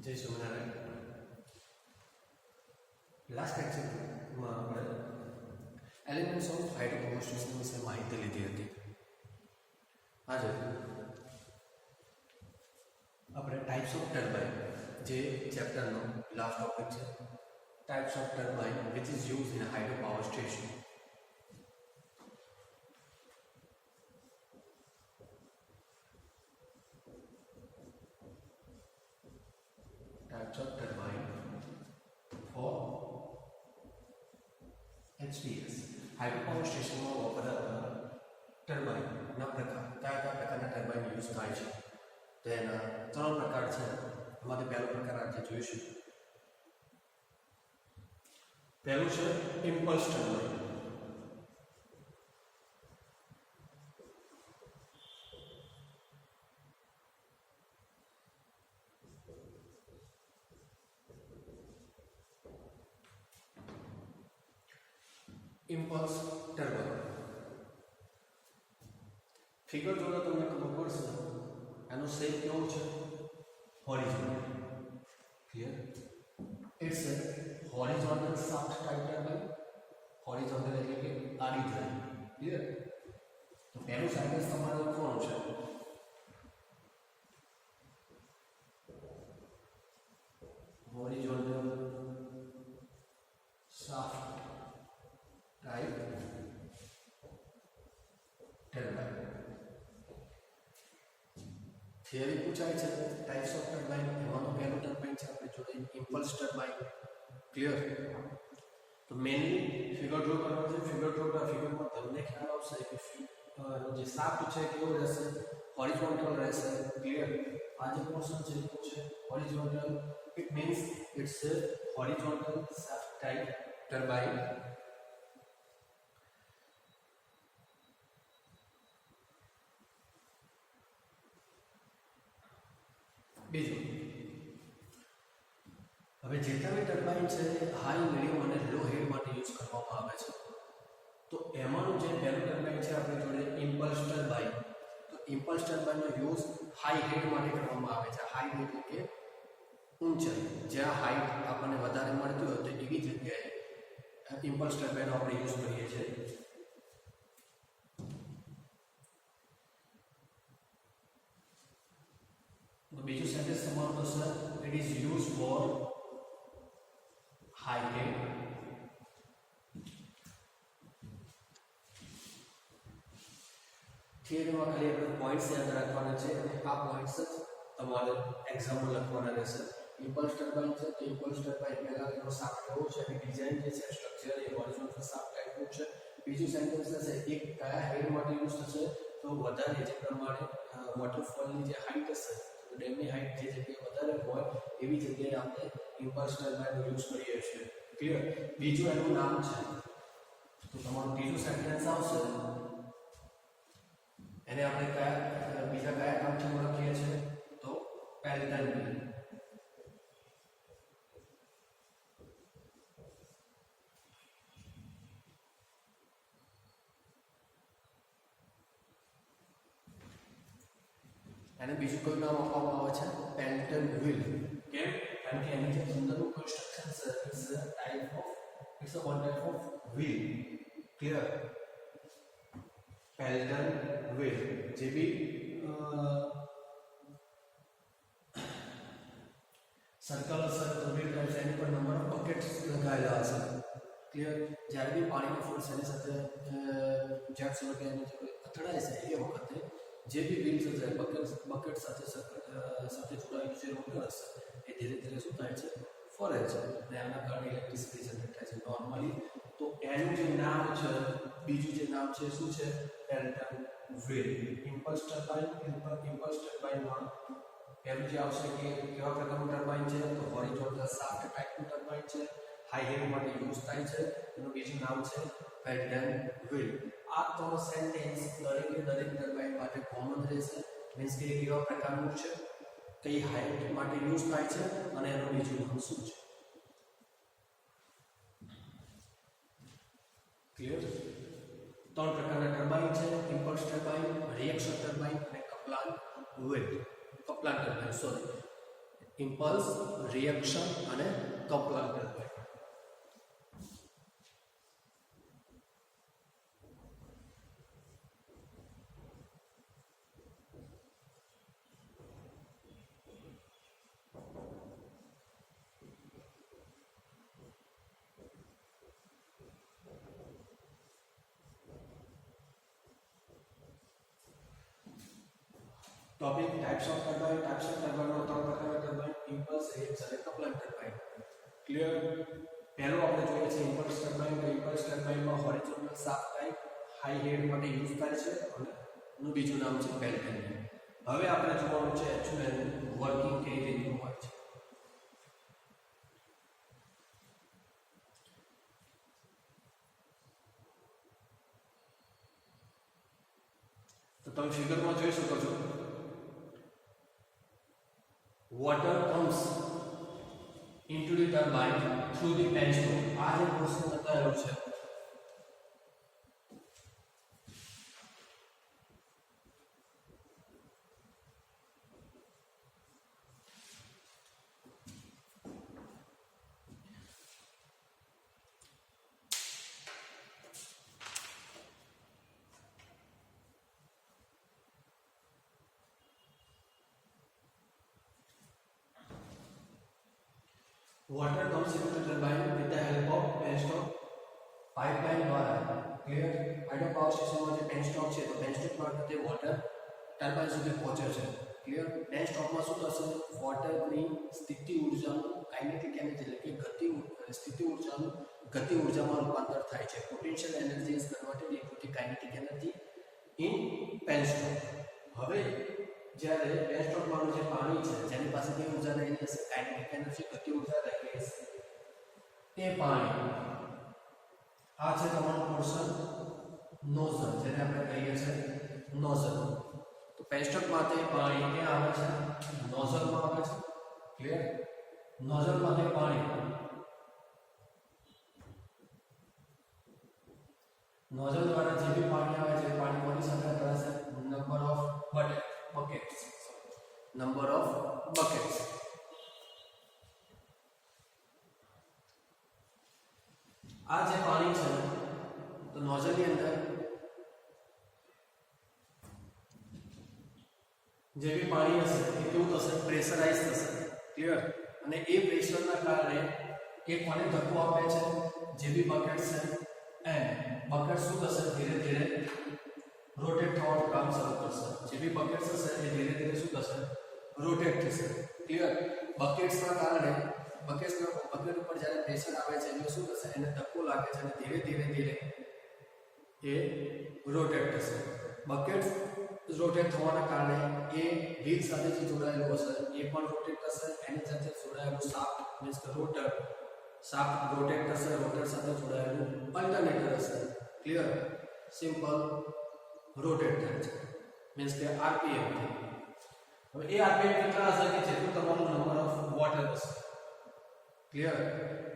જય સ્વામિનારાયણ. લાસ્ટ લેક્ચરમાં આપણે એલિમેન્ટ્સ ઓફ હાઇડ્રોપાવર સ્ટેશન વિશે માહિતી લીધી હતી. આજે આપણે ટાઈપ્સ ઓફ ટર્બાઇન, જે ચેપ્ટરનો લાસ્ટ ટોપિક છે, types of turbine which is use in hydropower station. Types of turbine for HPS. Hydropower સ્ટેશનમાં વપરાતા ટર્બાઇનના પ્રકાર, કયા પ્રકારના ટર્બાઇન યુઝ થાય છે? તો એના 3 પ્રકાર છે. એમાંથી પહેલો પ્રકાર આજે જોઈશું. પહેલું છે impulse turbine. Impulse turbine figure જોડે તમને ખબર પડશે એનો શેપ કેવો છે? Horizontal. Clear? It's a horizontal shaft type turbine. Horizontal એટલે કે આડી ધરી. ક્લિયર? તો પહેલું સેન્ટેન્સ તમારે લખવાનું છે. Horizontal shaft type turbine. Theory પૂછાય છે ટાઇપ્સ ઓફ ટર્બાઇન. એમાંનો પહેલો ટર્બાઇન છે આપણે જોડે ઇમ્પલ્સ ટર્બાઇન. ક્લિયર? તો મેઇનલી ફિગર ડ્રો કરવાનો છે. ફિગરમાં તમને ખ્યાલ આવશે કે જે શાફ્ટ છે કેવો રહેશે? હોરિઝોન્ટલ રહેશે. ક્લિયર? આ જે પોર્શન છે એ છે horizontal. It means it's a horizontal shaft type turbine. બીજું, હવે જેટલા બી ટર્બાઇન છે હાઈ, મીડિયમ અને લો હેડ માટે યુઝ કરવામાં આવે છે. તો એમાંનું જે પહેલું ટર્બાઇન છે આપણી જોડે ઇમ્પલ્સ ટર્બાઇન. તો ઇમ્પલ્સ ટર્બાઇનનો યુઝ હાઈ હેડ માટે કરવામાં આવે છે. હાઈ હેડ એટલે કે ઊંચાઈ, જ્યાં હાઈટ આપણને વધારે મળતી હોય તો એવી જગ્યાએ ઇમ્પલ્સ ટર્બાઇન આપણે યુઝ કરીએ છીએ. બીજું સેન્ટેન્સ તમારું થશે it is use for high head. થિયરીમાં ખાલી આપણે પોઈન્ટ્સ યાદ રાખવાના છે અને આ પોઈન્ટ્સ જ તમારે એક્ઝામમાં લખવાના રહેશે. ઇમ્પલ્સ ટર્બાઇન છે તો ઇમ્પલ્સ ટર્બાઇન પહેલા એનો શાફ્ટ કેવો છે, એની ડિઝાઇન જે છે, સ્ટ્રક્ચર એ હોરિઝોન્ટલ શાફ્ટ ટાઇપનું છે. બીજું સેન્ટેન્સ થશે એક કયા હેડ માટે યુઝ થશે? તો વધારે જે પ્રમાણે વોટરફોલની જે હાઈટ હશે, ડેમની હાઈટ જે જગ્યાએ વધારે હોય એવી જગ્યાએ આપણે ઇમ્પલ્સ ટર્બાઇનનો યુઝ કરીએ છીએ. ક્લિયર? બીજું એનું નામ છે. તો તમારું ત્રીજું સેન્ટેન્સ આવશે એને આપણે બીજા કયા નામથી ઓળખીએ છીએ? તો પેલ્ટન વ્હીલ. એને બીજું કોઈ નામ આપવામાં આવે છે પેલ્ટન વ્હીલ. કેમ? કારણ કે એની જે અંદરનું કન્સ્ટ્રક્શન છે it's a one type of wheel. Clear? Pelton wheel જે બી સર્કલ હશે તો વ્હીલ ટાઈપ એની પર નંબર ઓફ બકેટ્સ લગાવેલા હશે. ક્લિયર? જ્યારે બી પાણીનો ફોર્સ એની સાથે જેટ કે એની જોડે અથડાય છે એ વખતે જે બી વ્હીલ્સ હશે બકેટ સાથે જોડાયેલું જે રોટર હશે એ ધીરે ધીરે શું થાય છે? ફરે છે અને એના કારણે ઇલેક્ટ્રિસિટી જનરેટ થાય છે નોર્મલી. તો એનું જે નામ છે, બીજું જે નામ છે શું છે? Pelton wheel. ઇમ્પલ્સ ટર્બાઇનમાં પહેલું જે આવશે કે કેવા પ્રકારનું ટર્બાઇન છે? તો હોરિઝોન્ટલ શાફ્ટ ટાઇપનું ટર્બાઇન છે. હાઈ હેડ માટે યુઝ થાય છે. એનું બીજું નામ છે પેલ્ટન વ્હીલ. આ 3 સેન્ટેન્સ દરેક ટર્બાઇન માટે કોમન રહેશે. મીન્સ કે કેવા પ્રકારનું છે, કઈ હાઈટ માટે યુઝ થાય છે અને એનું બીજું નામ શું છે. ક્લિયર? 3 પ્રકારના ટર્બાઇન છે: ઇમ્પલ્સ ટર્બાઇન, રિએક્શન ટર્બાઇન અને Kaplan turbine. Sorry, impulse, reaction અને Kaplan turbine. Topic types of turbine. Types of ટર્બાઇનમાં ત્રણ પ્રકારના ટર્બાઇન: ઇમ્પલ્સ, રિએક્શન અને કપલર ટર્બાઇન. ક્લિયર? પહેલો આપણે જોઈએ છે ઇમ્પલ્સ ટર્બાઇન. તો ઇમ્પલ્સ ટર્બાઇનમાં horizontal shaft type high head માટે યુઝ થાય છે અને એનું બીજું નામ છે પેલ્ટન. હવે આપણે જોવાનું છે એક્ચ્યુઅલ વર્કિંગ કેવી રીતનું હોય છે. તો તમે ફિગરમાં જોઈ શકો છો, water comes into the turbine through the penstock. આ જે પ્રોસેસ બતાવેલો છે water comes into the turbine with the help of penstock pipeline દ્વારા. ક્લિયર? હાઇડ્રો પાવર સ્ટેશનમાં જે પેનસ્ટોક છે તો પેનસ્ટોક મારફતે વોટર ટર્બાઇન સુધી પહોંચે છે. ક્લિયર? પેનસ્ટોકમાં શું થશે? વોટરની સ્થિતિ ઉર્જાનું કાઇનેટિક એનર્જી એટલે કે સ્થિતિ ઉર્જાનું ગતિ ઉર્જામાં રૂપાંતર થાય છે. Potential energy is converted into the kinetic energy in penstock. હવે જ્યારે પેનસ્ટોકમાંનું જે પાણી છે જેની પાસે કઈ ઉર્જા રહેલી હશે? કાઇનેટિક એનર્જી, ગતિ ઉર્જા રહેલી હશે. એ પાણી આ છે તમારું પોર્શન નોઝલ, જેને આપણે કહીએ છીએ નોઝલ. તો પેનસ્ટોકમાંથી પાણી ક્યાં આવે છે? નોઝલમાં આવે છે. ક્લિયર? નોઝલમાંથી પાણી નોઝલ દ્વારા જે બી પાણી આવે છે પાણી કોની સાથે અથડાશે? Number of buckets. Number of buckets. આ જે પાણી છે તો નોઝલની અંદર જે બી પાણી હશે એ કેવું થશે? પ્રેશરાઇઝ થશે. ક્લિયર? અને એ પ્રેશરના કારણે એ કોને ધક્કો આપે છે? જે બી બકેટ છે એન્ડ બકેટ શું થશે? ધીરે ધીરે રોટેટ થવાનું કામ શરૂ કરશે. જે બી બકેટ્સ હશે એ ધીરે ધીરે શું થશે? રોટેટ થશે. ક્લિયર? બકેટ્સના કારણે બકેટ ઉપર જ્યારે પ્રેશર આવે છે એટલે શું થશે? એને ધક્કો લાગે છે અને ધીરે ધીરે એ રોટેટ થશે. બકેટ રોટેટ થવાના કારણે એ વ્હીલ સાથે જે જોડાયેલું હશે એ પણ રોટેટ થશે. એની સાથે જોડાયેલું શાફ્ટ મીન્સ કે રોટર, શાફ્ટ રોટેટ થશે. રોટર સાથે જોડાયેલું અલ્ટરનેટર હશે. ક્લિયર? સિમ્પલ રોટેટ થાય છે મીન્સ કે આરપીએમ. હવે એ આરપીએમ કેટલા હશે? કે જેટલું તમારું નંબર ઓફ વોટર હશે. ક્લિયર?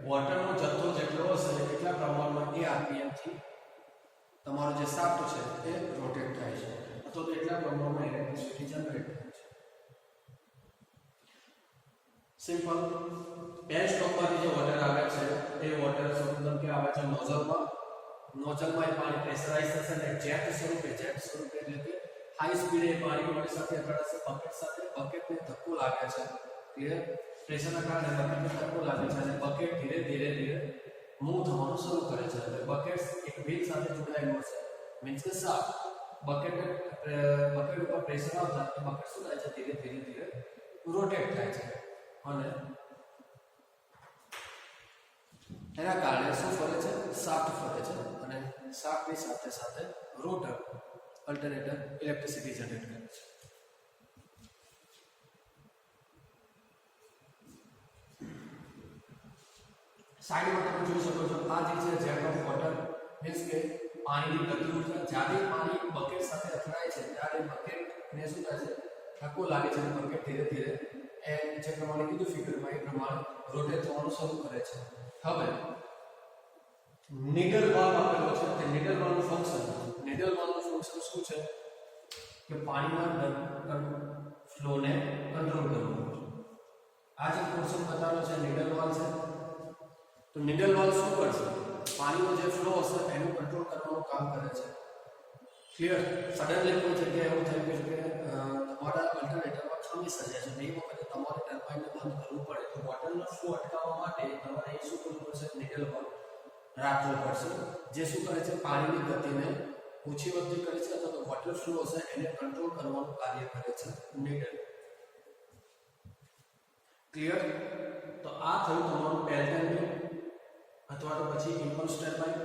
વોટરનો જથ્થો જેટલો હશે એટલા પ્રમાણમાં એ આરપીએમ થી તમારો જે શાફ્ટ છે એ રોટેટ થાય છે અથવા તો એટલા પ્રમાણમાં ઇલેક્ટ્રિસિટી જનરેટ થાય છે. સિમ્પલ. પેનસ્ટોકમાંથી જે વોટર આવે છે એ વોટર સૌપ્રથમ કે આવે છે નોઝલમાં. નોઝલમાં એ પાણી પ્રેશરાઇઝ થશે અને જેટ સ્વરૂપે એટલે કે હાઈ સ્પીડે પાણી વોટર સાથે અથડાશે બકેટ સાથે. બકેટને ધક્કો લાગે છે. ક્લિયર? પ્રેશરના કારણે બકેટને ધક્કો લાગે છે અને બકેટ ધીરે ધીરે મૂવ થવાનું શરૂ કરે છે. એટલે બકેટ એક વ્હીલ સાથે જોડાયેલું હશે મીન્સ કે શાફ્ટ. બકેટ ઉપર પ્રેશર આવતા એ બકેટ શું થાય છે? ધીરે ધીરે રોટેટ થાય છે અને એના કારણે શું ફરે છે? શાફ્ટ ફરે છે અને શાફ્ટની સાથે સાથે રોટર અલ્ટરનેટર ઇલેક્ટ્રિસિટી જનરેટ કરે છે. સાઈડમાં તમે જોઈ શકો છો આ જે છે જેટ ઓફ વોટર મીન્સ કે પાણીની ગતિ ઉર્જા. જ્યારે પાણી બકેટ સાથે અથડાય છે ત્યારે બકેટને શું થાય છે? ધક્કો લાગે છે અને બકેટ ધીરે ધીરે જે પ્રમાણે કીધું ફિગરમાં એ પ્રમાણે રોટેટ થવાનું શરૂ કરે છે. હવે નીડલ વાલ્વ આપેલો છે. તે નીડલ વાલ્વનું ફંક્શન શું છે? કે પાણીના ફ્લોને કંટ્રોલ કરવું. આ જે પોર્શન બતાવેલો છે નીડલ વાલ છે. તો નીડલ વાલ શું કરશે? પાણીનો જે ફ્લો હશે એનું કંટ્રોલ કરવાનું કામ કરે છે. ક્લિયર? સડનલી કોઈ જગ્યાએ એવું થઈ ગયું કે તમારા અલ્ટરનેટરમાં ખામી સર્જાય છે, એ વખતે તમારે ટર્બાઇનને બંધ કરવું પડે. તો વોટરનો ફ્લો અટકાવવા માટે તમારે એ શું કરવું પડશે? નીડલ વાલ રાખવો પડશે, જે શું કરે છે? પાણીની ગતિને ઓછી વધતી કરે છે અથવા તો વોટર ફ્લો હશે એને કંટ્રોલ કરવાનું કાર્ય કરે છે નીડલ. ક્લિયર? તો આ થયું તમારું પેલ્ટન અથવા તો પછી ઇમ્પલ્સ ટર્બાઇન.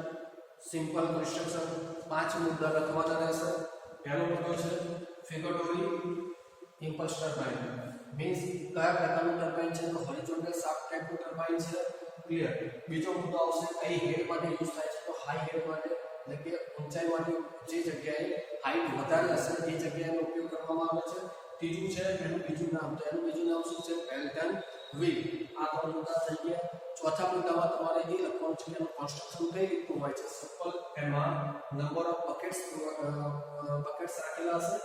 સિમ્પલ કન્સ્ટ્રક્શન 5 મુદ્દા લખવાના રહેશે. પહેલો મુદ્દો છે ફિગરટોરી ઇમ્પલ્સ ટર્બાઇન. મીન્સ કયા પ્રકારનું ટર્બાઇન છે? તો હોરિઝોન્ટલ શાફ્ટ ટાઇપનું ટર્બાઇન છે. ક્લિયર? બીજો મુદ્દો આવશે કઈ હેડ માટે યુઝ થાય છે? તો હાઈ હેડ માટે, એટલે કે ઊંચાઈ માટે જે જગ્યાએ હાઈટ વધારે હશે એ જગ્યાએનો ઉપયોગ કરવામાં આવે છે. ત્રીજું છે એનું બીજું નામ. તો એનું બીજું નામ શું છે? Pelton wheel. આ 3 મુદ્દા થઈ ગયા. ચોથા મુદ્દામાં તમારે એ લખવાનું છે કે એનું કન્સ્ટ્રક્શન કઈ રીતનું હોય છે. સિમ્પલ એમાં નંબર ઓફ બકેટ્સ રાખેલા હશે,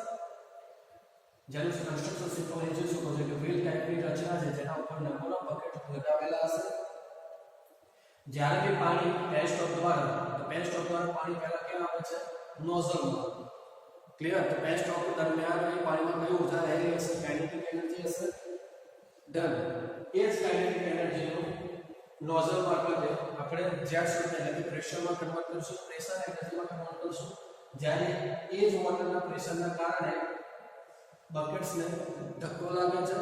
જેનું કન્સ્ટ્રક્શન સિમ્પલ એ જોઈ શકો છો કે વ્હીલ ટાઈપની રચના છે જેના ઉપર નંબર ઓફ બકેટ લગાવેલા હશે. જ્યારે બી પાણી પેન સ્ટોક દ્વારા પાણી પહેલા ક્યાં આવે છે? નોઝલમાં. ક્લિયર? તો પેન સ્ટોક દરમિયાન એ પાણીમાં કઈ ઉર્જા રહેલી હશે? કાઇનેટિક એનર્જી હશે. ડન. એ જ કાઇનેટિક એનર્જીનું નોઝલ મારફતે આપણે જેટ સ્ટ્રીમ એટલે કે પ્રેશરમાં કન્વર્ટ કરીશું, પ્રેશર એનર્જીમાં કન્વર્ટ કરીશું. જ્યારે એ જ વોટરના પ્રેશરના કારણે બકેટ્સને ધક્કો લાગે છે,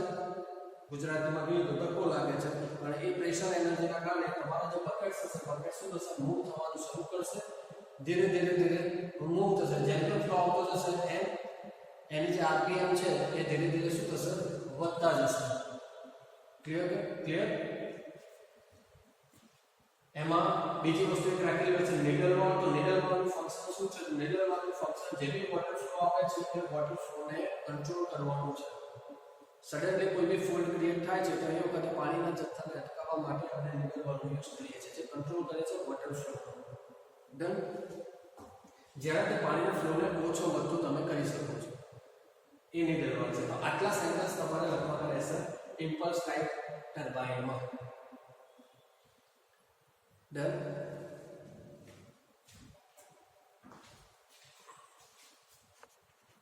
ગુજરાતીમાં કહીએ તો ધક્કો લાગે છે, અને એ પ્રેશર એનર્જીના કારણે તમારા જે બકેટ્સ હશે બકેટ શું થશે? મૂવ થવાનું શરૂ કરશે. ધીરે ધીરે મૂવ થશે. જેમ જેમ ફ્લો આવતો જશે એમ એની જે આરપીએમ છે એ ધીરે ધીરે શું થશે? વધતા જશે. ક્લિયર? એમાં બીજી વસ્તુ એક રાખેલી હોય છે નીડલ વાલ. તો નીડલ વાલનું ફંક્શન શું છે? નીડલ વાલનું ફંક્શન જે બી વોટર ફ્લો આવે છે એ વોટર ફ્લોને કંટ્રોલ કરવાનું છે. સડનલી કોઈ બી ફોલ્ટ ક્રિએટ થાય છે તો એ વખતે પાણીના જથ્થાને અટકાવવા માટે આપણે નીડલ વાલનો યુઝ કરીએ છીએ, જે કંટ્રોલ કરે છે વોટર ફ્લો. ડન. જ્યારે તે પાણીના ફ્લોને ઓછો વધતો તમે કરી શકો છો એ નીડલ વાલ છે. તો આટલા સેન્ટેન્સ તમારે લખવાના રહેશે ઇમ્પલ્સ ટાઇપ ટર્બાઇનમાં. ડન.